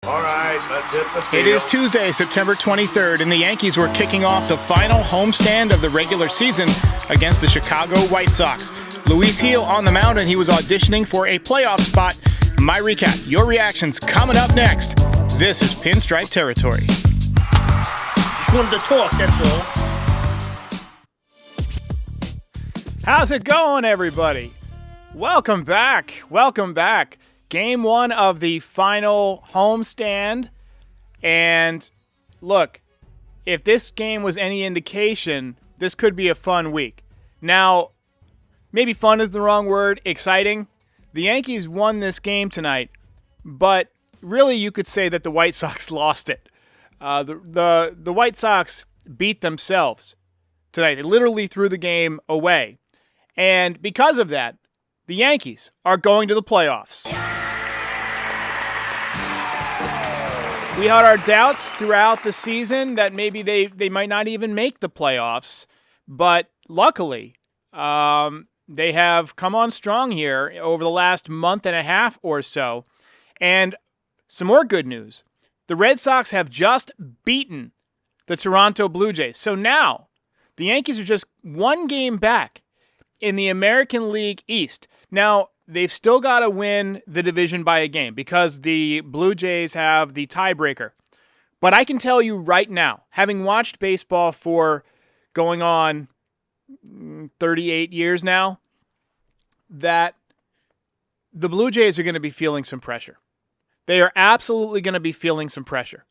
All right, let's hit the field. It is Tuesday, September 23rd, and the Yankees were kicking off the final homestand of the regular season against the Chicago White Sox. Luis Gil on the mound, and he was auditioning for a playoff spot. My recap, your reactions coming up next. This is Pinstripe Territory. Just wanted to talk, that's all. How's it going, everybody? Welcome back. Welcome back. Game one of the final homestand. And look, if this game was any indication, this could be a fun week. Now, maybe fun is the wrong word, exciting. The Yankees won this game tonight, but really you could say that the White Sox lost it. The White Sox beat themselves tonight. They literally threw the game away. And because of that, the Yankees are going to the playoffs. We had our doubts throughout the season that maybe they might not even make the playoffs, but luckily they have come on strong here over the last month and a half or so. And some more good news. The Red Sox have just beaten the Toronto Blue Jays. So now the Yankees are just one game back in the American League East. Now, they've still got to win the division by a game because the Blue Jays have the tiebreaker. But I can tell you right now, having watched baseball for going on 38 years now, that the Blue Jays are going to be feeling some pressure. They are absolutely going to be feeling some pressure.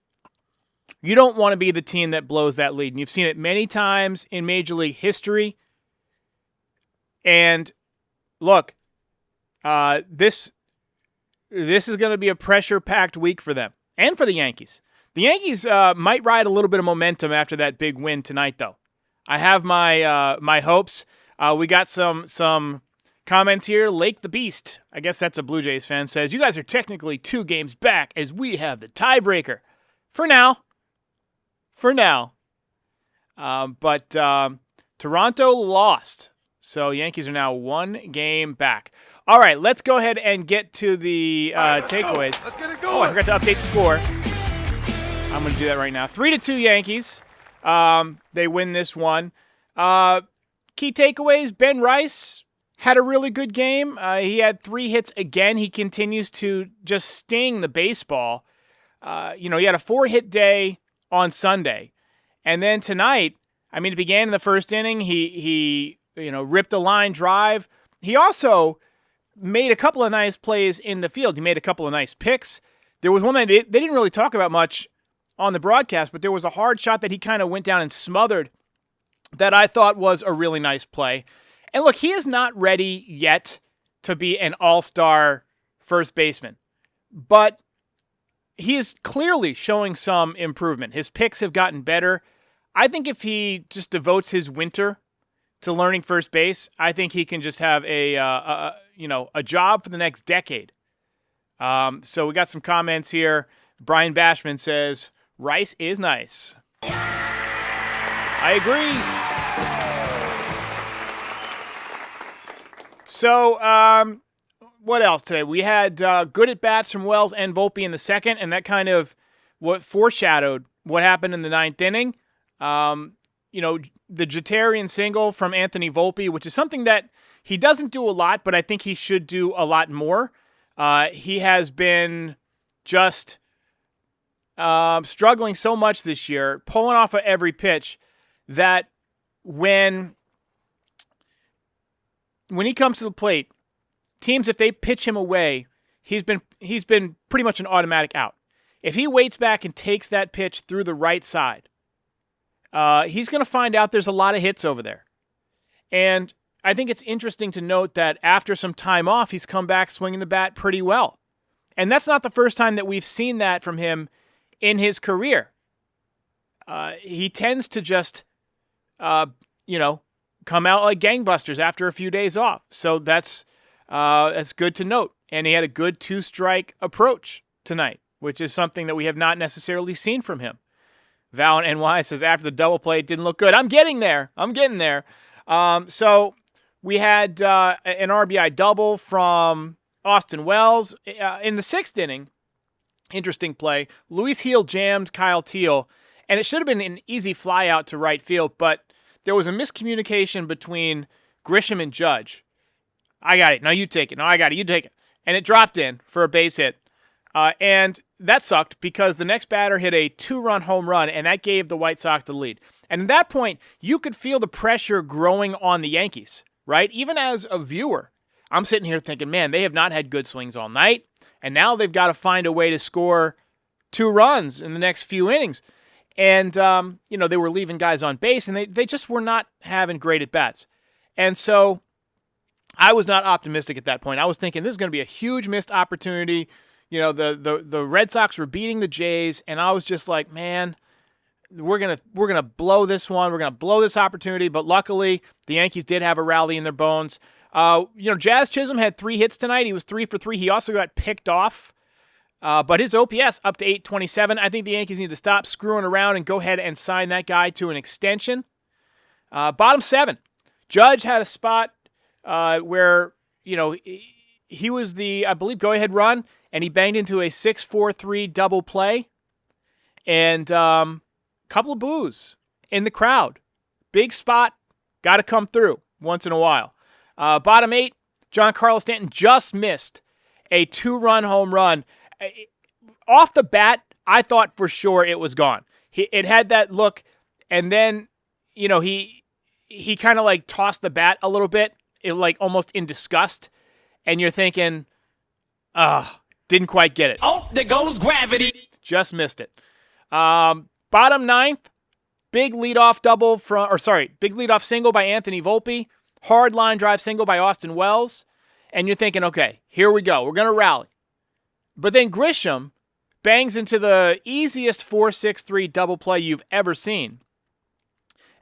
You don't want to be the team that blows that lead. And you've seen it many times in Major League history. And look, this is going to be a pressure-packed week for them and for the Yankees. The Yankees might ride a little bit of momentum after that big win tonight, though. I have my hopes. We got some comments here. Lake the Beast, I guess that's a Blue Jays fan, says, you guys are technically 2 games back as we have the tiebreaker. For now. But Toronto lost. So Yankees are now 1 game back. All right, let's go ahead and get to the takeaways. Let's get it Oh, I going. forgot to update the score. I'm going to do that right now. 3-2 Yankees. They win this one. Key takeaways, Ben Rice had a really good game. He had 3 hits again. He continues to just sting the baseball. He had a 4-hit day on Sunday. And then tonight, it began in the first inning. He ripped a line drive. He also made a couple of nice plays in the field. He made a couple of nice picks. There was one that they didn't really talk about much on the broadcast, but there was a hard shot that he kind of went down and smothered that I thought was a really nice play. And look, he is not ready yet to be an all-star first baseman, but he is clearly showing some improvement. His picks have gotten better. I think if he just devotes his winter to learning first base, I think he can just have a job for the next decade. So we got some comments here. Brian Bashman says, Rice is nice. I agree. So what else today? We had good at-bats from Wells and Volpe in the second, and that kind of what foreshadowed what happened in the 9th inning. The Jatarian single from Anthony Volpe, which is something that he doesn't do a lot, but I think he should do a lot more. He has been just struggling so much this year, pulling off of every pitch, that when he comes to the plate, teams, if they pitch him away, he's been pretty much an automatic out. If he waits back and takes that pitch through the right side, he's going to find out there's a lot of hits over there. And I think it's interesting to note that after some time off, he's come back swinging the bat pretty well. And that's not the first time that we've seen that from him in his career. He tends to just, come out like gangbusters after a few days off. So that's good to note. And he had a good 2-strike approach tonight, which is something that we have not necessarily seen from him. Val in NY says, after the double play, it didn't look good. I'm getting there. So we had an RBI double from Austin Wells. In the 6th inning, Interesting play. Luis Gil jammed Kyle Teal, and it should have been an easy fly out to right field, but there was a miscommunication between Grisham and Judge. I got it. No, you take it. No, I got it. You take it. And it dropped in for a base hit. And that sucked because the next batter hit a 2-run home run, and that gave the White Sox the lead. And at that point, you could feel the pressure growing on the Yankees, right? Even as a viewer, I'm sitting here thinking, man, they have not had good swings all night, and now they've got to find a way to score 2 runs in the next few innings. And, they were leaving guys on base, and they just were not having great at-bats. And so I was not optimistic at that point. I was thinking this is going to be a huge missed opportunity. The Red Sox were beating the Jays, and I was just like, man, we're gonna blow this one. We're gonna blow this opportunity. But luckily, the Yankees did have a rally in their bones. Jazz Chisholm had 3 hits tonight. He was 3 for 3. He also got picked off. But his OPS up to 827. I think the Yankees need to stop screwing around and go ahead and sign that guy to an extension. Bottom 7. Judge had a spot where, he was the, I believe, go-ahead run, and he banged into a 6-4-3 double play. And couple of boos in the crowd. Big spot. Got to come through once in a while. Bottom 8, Giancarlo Stanton just missed a 2-run home run. Off the bat, I thought for sure it was gone. It had that look, and then, he kind of like tossed the bat a little bit, almost in disgust, and you're thinking, didn't quite get it. Oh, there goes gravity. Just missed it. Bottom 9th, big leadoff single by Anthony Volpe, hard line drive single by Austin Wells, and you're thinking, okay, here we go. We're going to rally. But then Grisham bangs into the easiest 4-6-3 double play you've ever seen.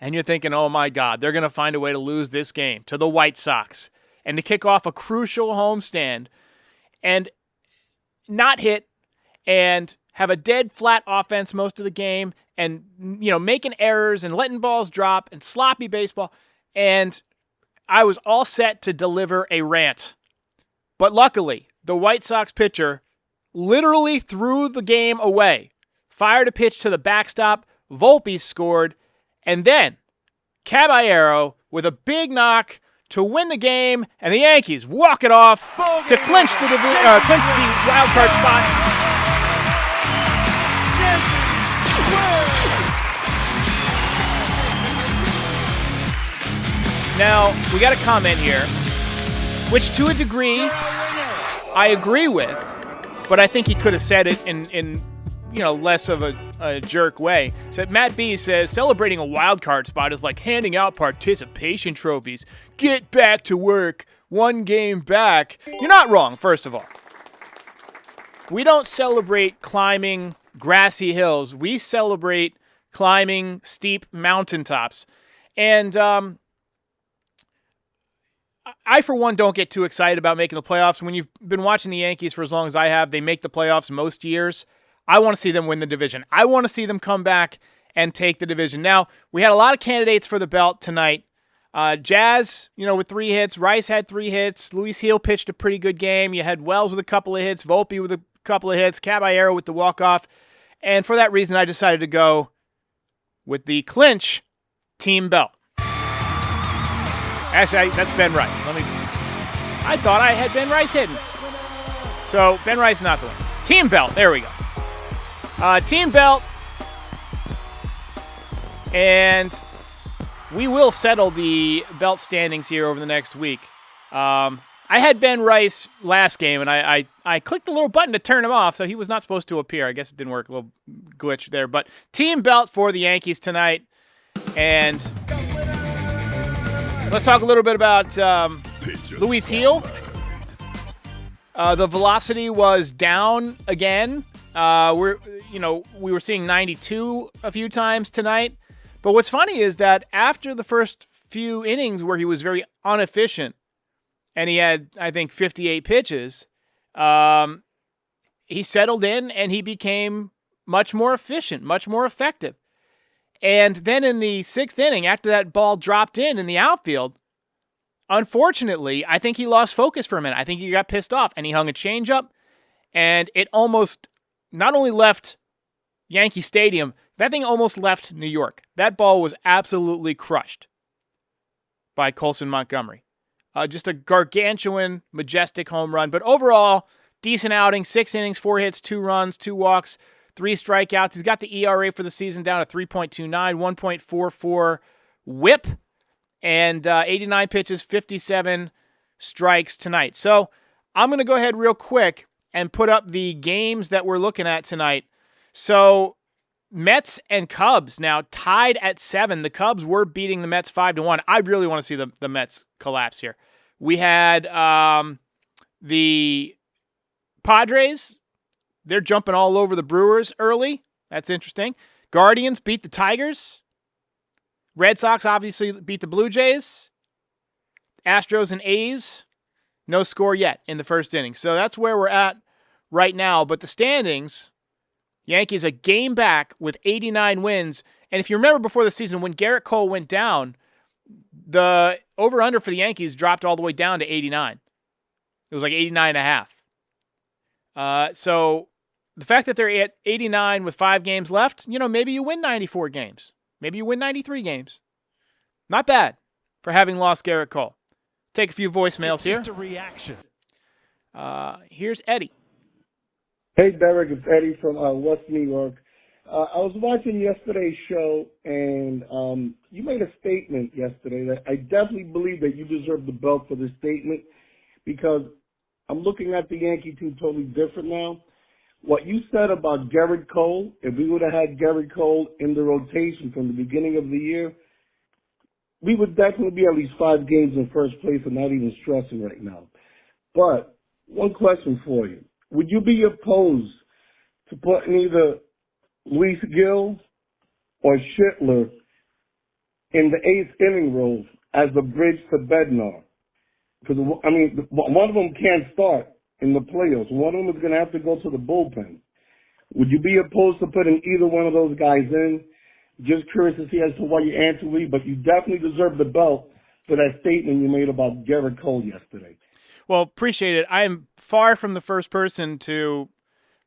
And you're thinking, oh my God, they're going to find a way to lose this game to the White Sox and to kick off a crucial homestand and not hit and have a dead flat offense most of the game and, making errors and letting balls drop and sloppy baseball. And I was all set to deliver a rant. But luckily, the White Sox pitcher literally threw the game away, fired a pitch to the backstop, Volpe scored, and then Caballero with a big knock to win the game, and the Yankees walk it off to clinch the wild card spot. Now, we got a comment here, which to a degree I agree with, but I think he could have said it in less of a jerk way. So Matt B says, celebrating a wild card spot is like handing out participation trophies. Get back to work. 1 game back. You're not wrong, first of all. We don't celebrate climbing grassy hills. We celebrate climbing steep mountaintops. And I, for one, don't get too excited about making the playoffs. When you've been watching the Yankees for as long as I have, they make the playoffs most years. I want to see them win the division. I want to see them come back and take the division. Now, we had a lot of candidates for the belt tonight. Jazz, with 3 hits. Rice had 3 hits. Luis Gil pitched a pretty good game. You had Wells with a couple of hits. Volpe with a couple of hits. Caballero with the walk-off. And for that reason, I decided to go with the clinch team belt. Actually, that's Ben Rice. I thought I had Ben Rice hidden. So, Ben Rice is not the one. Team belt. There we go. Team belt. And we will settle the belt standings here over the next week. I had Ben Rice last game, and I clicked the little button to turn him off, so he was not supposed to appear. I guess it didn't work. A little glitch there. But team belt for the Yankees tonight. And let's talk a little bit about Luis Gil. The velocity was down again. We were seeing 92 a few times tonight. But what's funny is that after the first few innings where he was very inefficient, and he had, I think, 58 pitches, he settled in and he became much more efficient, much more effective. And then in the 6th inning, after that ball dropped in the outfield, unfortunately, I think he lost focus for a minute. I think he got pissed off, and he hung a changeup, and it almost not only left Yankee Stadium, that thing almost left New York. That ball was absolutely crushed by Colson Montgomery. Just a gargantuan, majestic home run. But overall, decent outing. 6 innings, 4 hits, 2 runs, 2 walks, 3 strikeouts. He's got the ERA for the season down to 3.29, 1.44 whip, and 89 pitches, 57 strikes tonight. So I'm going to go ahead real quick and put up the games that we're looking at tonight. So Mets and Cubs now tied at 7. The Cubs were beating the Mets 5-1. I really want to see the Mets collapse here. We had the Padres. They're jumping all over the Brewers early. That's interesting. Guardians beat the Tigers. Red Sox obviously beat the Blue Jays. Astros and A's, no score yet in the first inning. So that's where we're at right now. But the standings, Yankees a game back with 89 wins. And if you remember before the season, when Garrett Cole went down, the over-under for the Yankees dropped all the way down to 89. It was like 89.5. So the fact that they're at 89 with 5 games left, maybe you win 94 games. Maybe you win 93 games. Not bad for having lost Garrett Cole. Take a few voicemails here. Just a reaction. Here's Eddie. Hey, Derek, it's Eddie from West New York. I was watching yesterday's show, and you made a statement yesterday that I definitely believe that you deserve the belt for this statement, because I'm looking at the Yankee team totally different now. What you said about Garrett Cole, if we would have had Garrett Cole in the rotation from the beginning of the year, we would definitely be at least 5 games in first place and not even stressing right now. But one question for you. Would you be opposed to putting either Luis Gill or Schittler in the 8th inning role as a bridge to Bednar? Because, one of them can't start in the playoffs. One of them is going to have to go to the bullpen. Would you be opposed to putting either one of those guys in? Just curious to see as to why you answer me, but you definitely deserve the belt for that statement you made about Garrett Cole yesterday. Well, appreciate it. I am far from the first person to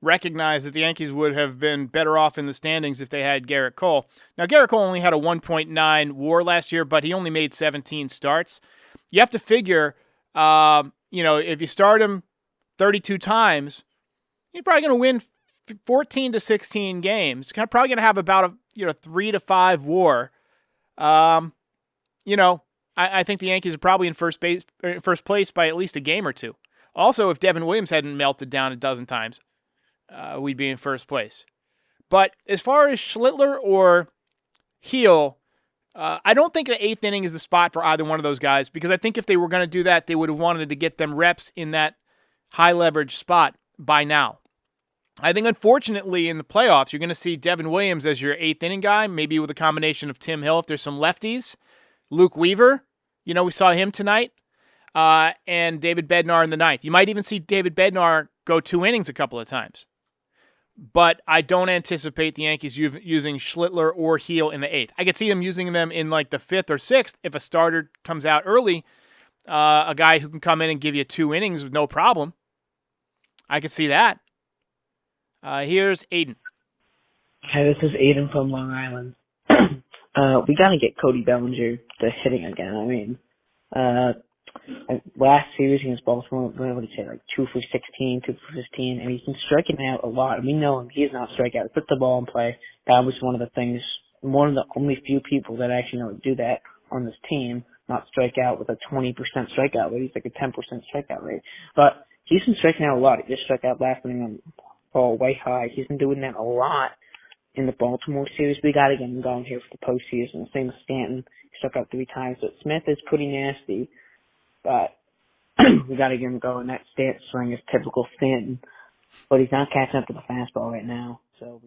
recognize that the Yankees would have been better off in the standings if they had Garrett Cole. Now, Garrett Cole only had a 1.9 WAR last year, but he only made 17 starts. You have to figure, if you start him 32 times, you're probably going to win 14 to 16 games. Probably going to have about a 3 to 5 WAR. I think the Yankees are probably in first place by at least a game or two. Also, if Devin Williams hadn't melted down a dozen times, we'd be in first place. But as far as Schlittler or Heel, I don't think the 8th inning is the spot for either one of those guys, because I think if they were going to do that, they would have wanted to get them reps in that high leverage spot by now. I think, unfortunately, in the playoffs, you're going to see Devin Williams as your 8th inning guy, maybe with a combination of Tim Hill if there's some lefties. Luke Weaver, we saw him tonight, and David Bednar in the 9th. You might even see David Bednar go 2 innings a couple of times. But I don't anticipate the Yankees using Schlittler or Heel in the 8th. I could see them using them in like the 5th or 6th if a starter comes out early, a guy who can come in and give you 2 innings with no problem. I could see that. Here's Aiden. Hi, this is Aiden from Long Island. We got to get Cody Bellinger to hitting again. Last series against Baltimore, what did he say, like 2 for 16, 2 for 15, and he's been striking out a lot. We know him. He is not strike out. Put the ball in play. That was one of the only few people that actually know to do that on this team, not strike out with a 20% strikeout rate. He's like a 10% strikeout rate. But he's been striking out a lot. He just struck out last inning on ball way high. He's been doing that a lot in the Baltimore series. We got to get him going here for the postseason. Same with Stanton. He struck out 3 times. But Smith is pretty nasty. But we got to get him going. That Stanton swing is typical Stanton. But he's not catching up to the fastball right now. All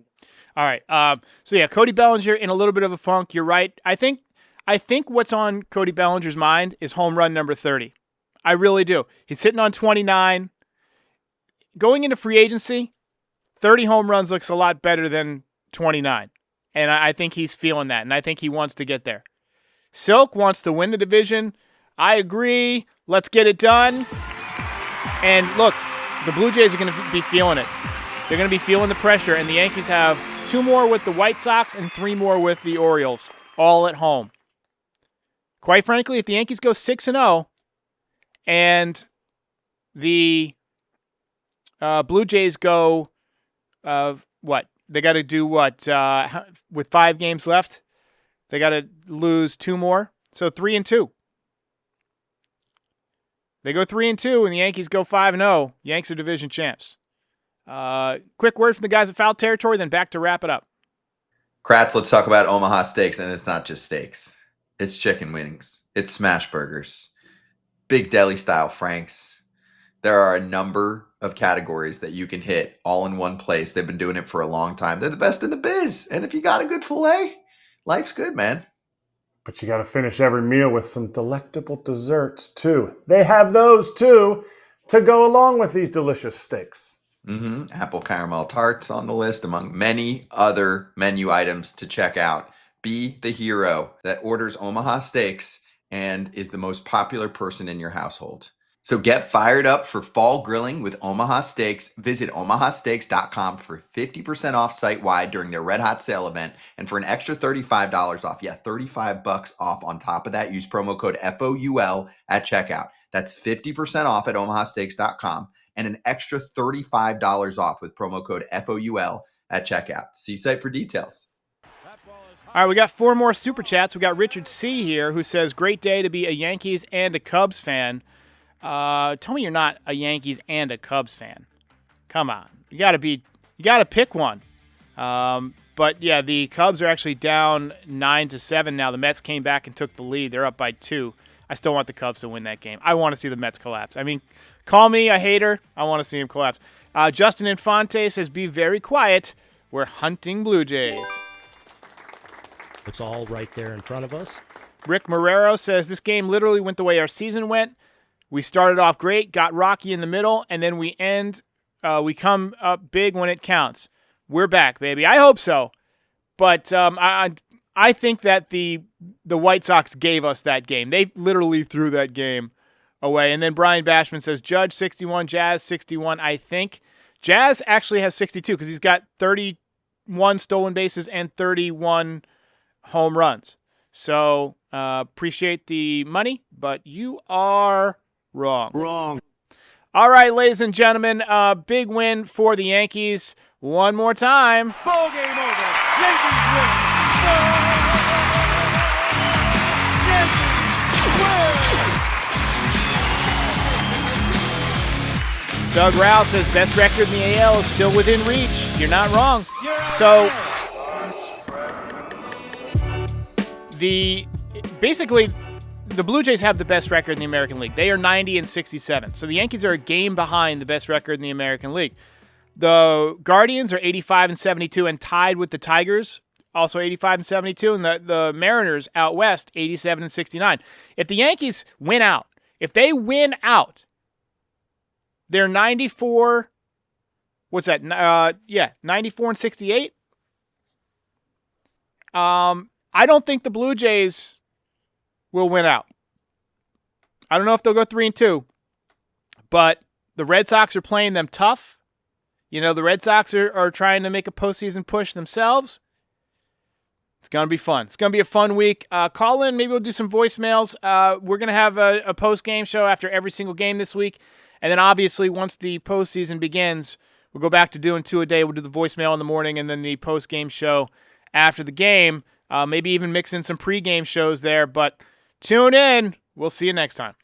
right. Cody Bellinger in a little bit of a funk. You're right. I think what's on Cody Bellinger's mind is home run number 30. I really do. He's sitting on 29. Going into free agency, 30 home runs looks a lot better than 29. And I think he's feeling that, and I think he wants to get there. Silk wants to win the division. I agree. Let's get it done. And look, the Blue Jays are going to be feeling it. They're going to be feeling the pressure, and the Yankees have 2 more with the White Sox and 3 more with the Orioles, all at home. Quite frankly, if the Yankees go 6-0 and the Blue Jays go, what? They got to do what? With 5 games left, they got to lose 2 more. So 3-2. They go 3-2, and the Yankees go 5-0. Yanks are division champs. Quick word from the guys at Foul Territory, then back to wrap it up. Kratz, let's talk about Omaha Steaks, and it's not just steaks. It's chicken wings. It's smash burgers. Big deli-style franks. There are a number of categories that you can hit all in one place. They've been doing it for a long time. They're the best in the biz. And if you got a good filet, life's good, man. But you got to finish every meal with some delectable desserts, too. They have those, too, to go along with these delicious steaks. Apple caramel tarts on the list, among many other menu items to check out. Be the hero that orders Omaha Steaks and is the most popular person in your household. So get fired up for fall grilling with Omaha Steaks. Visit omahasteaks.com for 50% off site-wide during their Red Hot Sale event. And for an extra $35 off, $35 off on top of that, use promo code FOUL at checkout. That's 50% off at omahasteaks.com and an extra $35 off with promo code FOUL at checkout. See site for details. All right, we got 4 more Super Chats. We got Richard C. here who says, great day to be a Yankees and a Cubs fan. Tell me you're not a Yankees and a Cubs fan. Come on. You got to pick one. But yeah, the Cubs are actually down 9-7 now. The Mets came back and took the lead. They're up by 2. I still want the Cubs to win that game. I want to see the Mets collapse. I mean, call me a hater. I want to see him collapse. Justin Infante says, be very quiet. We're hunting Blue Jays. It's all right there in front of us. Rick Marrero says, this game literally went the way our season went. We started off great, got rocky in the middle, and then we come up big when it counts. We're back, baby. I hope so. But I think that the White Sox gave us that game. They literally threw that game away. And then Brian Bashman says, Judge 61, Jazz 61, I think. Jazz actually has 62 because he's got 31 stolen bases and 31 home runs. So appreciate the money, but you are wrong. All right, ladies and gentlemen, big win for the Yankees. One more time. Ball game over. Yankees win. Yankees win. Doug Rao says best record in the AL is still within reach. You're not wrong. So basically the Blue Jays have the best record in the American League. They are 90-67. So the Yankees are a game behind the best record in the American League. The Guardians are 85-72 and tied with the Tigers, also 85-72, and the Mariners out west 87-69. If the Yankees win out, they're 94. What's that? 94-68. I don't think the Blue Jays will win out. I don't know if they'll go 3-2, but the Red Sox are playing them tough. You know, the Red Sox are trying to make a postseason push themselves. It's going to be fun. It's going to be a fun week. Call in. Maybe we'll do some voicemails. We're going to have a post-game show after every single game this week. And then, obviously, once the postseason begins, we'll go back to doing 2 a day. We'll do the voicemail in the morning and then the post-game show after the game. Maybe even mix in some pregame shows there. But tune in. We'll see you next time.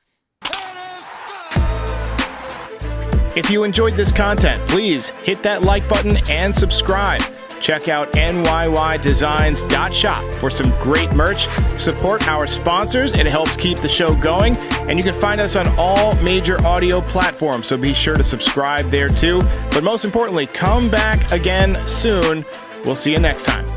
If you enjoyed this content, please hit that like button and subscribe. Check out NYYDesigns.shop for some great merch. Support our sponsors. It helps keep the show going. And you can find us on all major audio platforms, so be sure to subscribe there too. But most importantly, come back again soon. We'll see you next time.